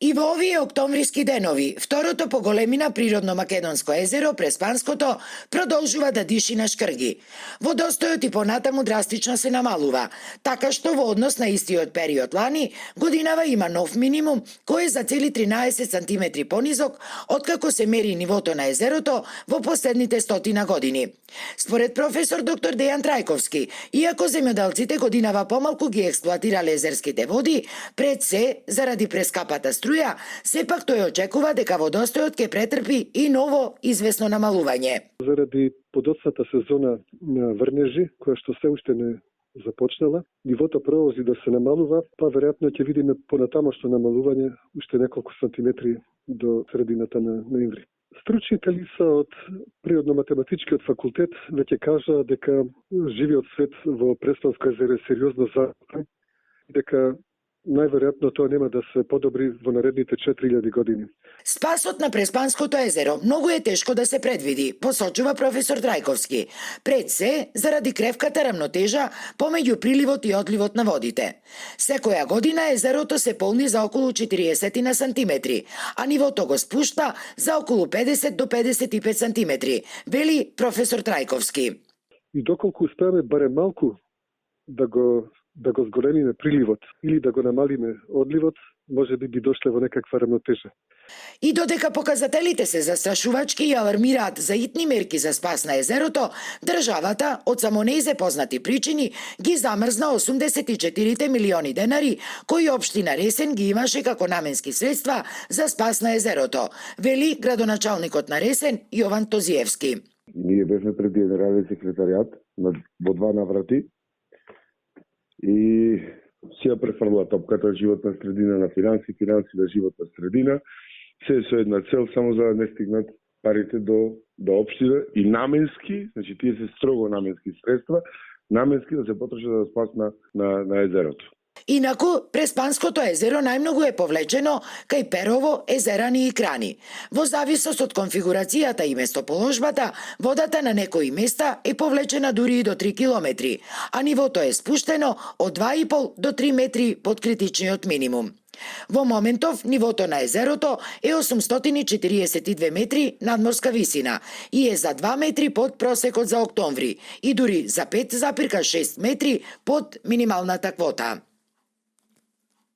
И во овие октомвриски денови, второто по големина природно македонско езеро, Преспанското, продолжува да диши на шкрги. Водостојот и понатаму драстично се намалува, така што во однос на истиот период лани, годинава има нов минимум, кој е за цели 13 сантиметри понизок, откако се мери нивото на езерото во последните 100 години. Според професор доктор Дејан Трајковски, иако земјоделците годинава помалку ги експлоатирале езерските води, пред се, заради прескапата струја, сепак тој очекува дека водостојот ќе претрпи и ново известно намалување. Заради подоцната сезона на врнежи, која што се уште не започнала, нивото продолжи да се намалува, па веројатно ќе видиме понатамошно намалување уште неколку сантиметри до средината на ноември. Стручните лица од Природно-математичкиот факултет веќе кажаа дека живиот свет во Преспанско езеро е сериозно загрозен и дека најверојатно тоа нема да се подобри во наредните 4000 години. Спасот на Преспанското езеро многу е тешко да се предвиди, посочува професор Трајковски. Пред се, заради кревката рамнотежа помеѓу приливот и одливот на водите. Секоја година езерото се полни за околу 40 сантиметри, а нивото го спушта за околу 50 до 55 сантиметри, вели професор Трајковски. И доколку успееме барем малку да го зголемиме приливот или да го намалиме одливот, може би дошле во некаква рамнотежа. И додека показателите се застрашувачки и алармираат за итни мерки за спас на езерото, државата, од само неизе познати причини, ги замрзна 84 милиони денари, кои општина Ресен ги имаше како наменски средства за спас на езерото, вели градоначалникот на Ресен Јован Тозиевски. Ние бевме пред генерален секретаријат во 2 наврати и си ја префрла топката животна средина на финанси на животна средина, се со една цел само за да не стигнат парите до општина и наменски, значи тие се строго наменски средства, наменски да се потрошат за спас на езерото. Инаку, Преспанското езеро најмногу е повлечено кај Перово, Езерани и Крани. Во зависност од конфигурацијата и местоположбата, водата на некои места е повлечена дури и до 3 километри, а нивото е спуштено од 2,5 до 3 метри под критичниот минимум. Во моментов, нивото на езерото е 842 метри надморска висина и е за 2 метри под просекот за октомври и дури за 5,6 метри под минималната квота.